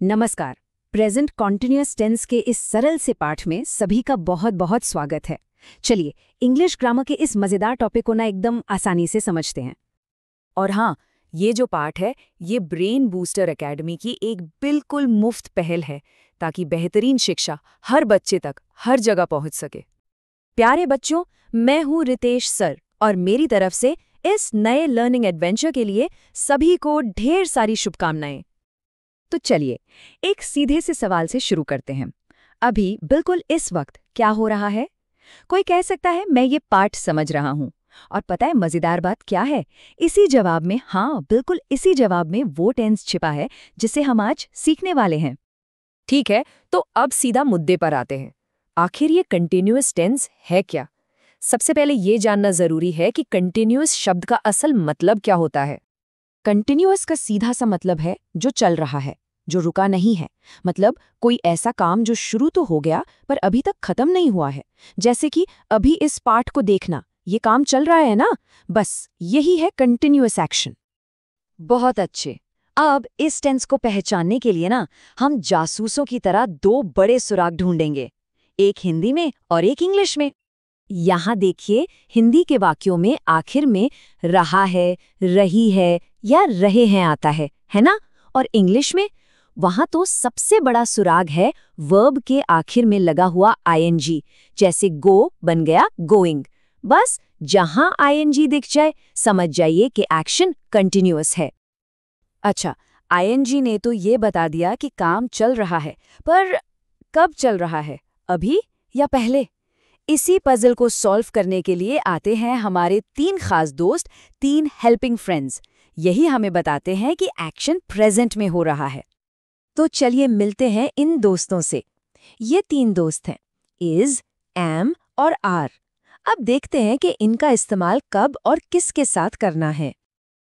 नमस्कार। Present continuous tense के इस सरल से पाठ में सभी का बहुत बहुत स्वागत है। चलिए इंग्लिश ग्रामर के इस मजेदार टॉपिक को ना एकदम आसानी से समझते हैं। और हाँ, ये जो पाठ है ये ब्रेन बूस्टर एकेडमी की एक बिल्कुल मुफ्त पहल है ताकि बेहतरीन शिक्षा हर बच्चे तक हर जगह पहुंच सके। प्यारे बच्चों, मैं हूँ रितेश सर और मेरी तरफ से इस नए लर्निंग एडवेंचर के लिए सभी को ढेर सारी शुभकामनाएं। तो चलिए एक सीधे से सवाल से शुरू करते हैं। अभी बिल्कुल इस वक्त क्या हो रहा है? कोई कह सकता है मैं ये पाठ समझ रहा हूँ, और पता है मजेदार बात क्या है? इसी जवाब में, हाँ बिल्कुल इसी जवाब में वो टेंस छिपा है जिसे हम आज सीखने वाले हैं। ठीक है, तो अब सीधा मुद्दे पर आते हैं। आखिर ये कंटिन्यूअस टेंस है क्या? सबसे पहले ये जानना जरूरी है कि कंटिन्यूअस शब्द का असल मतलब क्या होता है। कंटिन्यूअस का सीधा सा मतलब है जो चल रहा है, जो रुका नहीं है। मतलब कोई ऐसा काम जो शुरू तो हो गया पर अभी तक खत्म नहीं हुआ है। जैसे कि अभी इस पाठ को देखना, ये काम चल रहा है ना, बस यही है कंटिन्यूअस एक्शन। बहुत अच्छे। अब इस टेंस को पहचानने के लिए ना हम जासूसों की तरह दो बड़े सुराग ढूंढेंगे, एक हिंदी में और एक इंग्लिश में। यहाँ देखिए, हिंदी के वाक्यों में आखिर में रहा है, रही है या रहे हैं आता है ना? और इंग्लिश में वहां तो सबसे बड़ा सुराग है वर्ब के आखिर में लगा हुआ आईएनजी। जैसे गो बन गया गोइंग। बस जहां आईएनजी दिख जाए समझ जाइए कि एक्शन कंटिन्यूअस है। अच्छा, आईएनजी ने तो ये बता दिया कि काम चल रहा है, पर कब चल रहा है, अभी या पहले? इसी पजल को सॉल्व करने के लिए आते हैं हमारे तीन खास दोस्त, तीन हेल्पिंग फ्रेंड्स। यही हमें बताते हैं कि एक्शन प्रेजेंट में हो रहा है। तो चलिए मिलते हैं इन दोस्तों से। ये तीन दोस्त हैं, इज, एम और आर। अब देखते हैं कि इनका इस्तेमाल कब और किसके साथ करना है।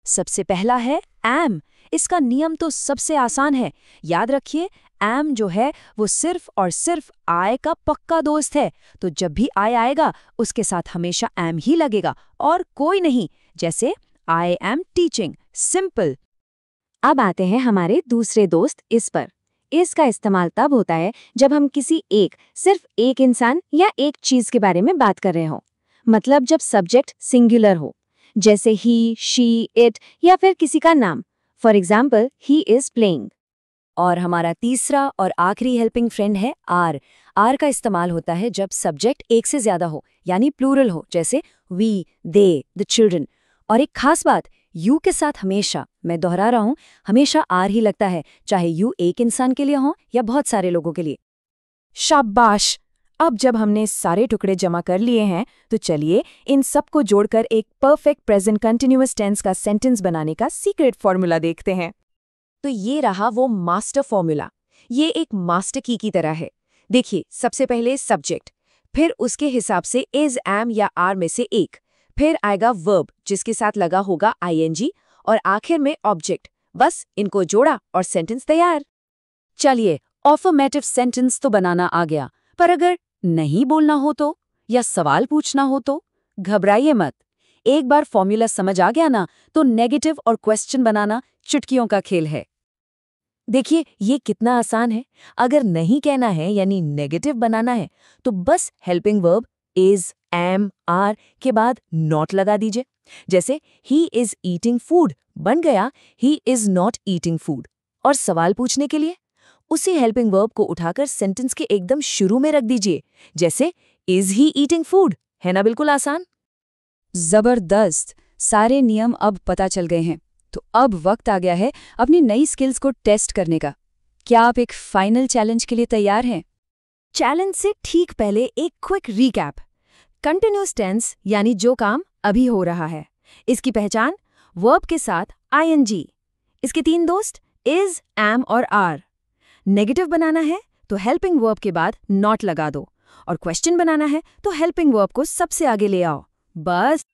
सबसे पहला है एम। इसका नियम तो सबसे आसान है। याद रखिए, एम जो है वो सिर्फ और सिर्फ आई का पक्का दोस्त है। तो जब भी आई आएगा उसके साथ हमेशा एम ही लगेगा और कोई नहीं। जैसे आई एम टीचिंग, सिंपल। अब आते हैं हमारे दूसरे दोस्त इस पर। इसका इस्तेमाल तब होता है जब हम किसी सिर्फ एक इंसान या एक चीज के बारे में बात कर रहे हो। मतलब जब सब्जेक्ट सिंगुलर हो, जैसे ही, शी, इट या फिर किसी का नाम। For example, he is playing. और हमारा तीसरा और आखिरी हेल्पिंग फ्रेंड है आर। आर का इस्तेमाल होता है जब सब्जेक्ट एक से ज्यादा हो, यानी प्लूरल हो, जैसे वी, दे, द चिल्ड्रन। और एक खास बात, यू के साथ हमेशा, मैं दोहरा रहा हूं, हमेशा आर ही लगता है, चाहे यू एक इंसान के लिए हो या बहुत सारे लोगों के लिए। शाबाश! अब जब हमने सारे टुकड़े जमा कर लिए हैं तो चलिए इन सब को जोड़कर एक परफेक्ट प्रेजेंट कंटिन्यूअस टेंस का सेंटेंस बनाने का सीक्रेट फॉर्मूला देखते हैं। तो ये रहा वो मास्टर फॉर्मूला। ये एक मास्टर की तरह है। देखिए, सबसे पहले सब्जेक्ट, फिर उसके हिसाब से इज, एम या आर में से एक, फिर आएगा वर्ब जिसके साथ लगा होगा आईएनजी, और आखिर में ऑब्जेक्ट। बस इनको जोड़ा और सेंटेंस तैयार। चलिए, अफर्मेटिव सेंटेंस तो बनाना आ गया, पर अगर नहीं बोलना हो तो, या सवाल पूछना हो तो घबराइए मत। एक बार फॉर्मूला समझ आ गया ना, तो नेगेटिव और क्वेश्चन बनाना चुटकियों का खेल है। देखिए ये कितना आसान है। अगर नहीं कहना है यानी नेगेटिव बनाना है तो बस helping verb is, am, are के बाद नॉट लगा दीजिए। जैसे ही इज ईटिंग फूड बन गया he is not eating food. और सवाल पूछने के लिए उसी हेल्पिंग वर्ब को उठाकर सेंटेंस के एकदम शुरू में रख दीजिए, जैसे इज ही ईटिंग फूड। है ना बिल्कुल आसान? जबरदस्त! सारे नियम अब पता चल गए हैं। तो अब वक्त आ गया है अपनी नई स्किल्स को टेस्ट करने का। क्या आप एक फाइनल चैलेंज के लिए तैयार हैं? चैलेंज से ठीक पहले एक क्विक रीकैप। कंटिन्यूअस टेंस यानी जो काम अभी हो रहा है, इसकी पहचान वर्ब के साथ आईएनजी। इसके तीन दोस्त इज, एम और आर। नेगेटिव बनाना है तो हेल्पिंग वर्ब के बाद नॉट लगा दो, और क्वेश्चन बनाना है तो हेल्पिंग वर्ब को सबसे आगे ले आओ, बस।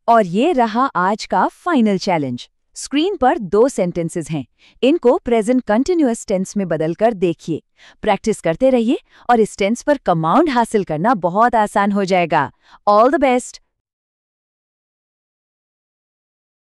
और ये रहा आज का फाइनल चैलेंज। स्क्रीन पर दो सेंटेंसेस हैं, इनको प्रेजेंट कंटिन्यूअस टेंस में बदलकर देखिए। प्रैक्टिस करते रहिए और इस टेंस पर कमांड हासिल करना बहुत आसान हो जाएगा। All the best!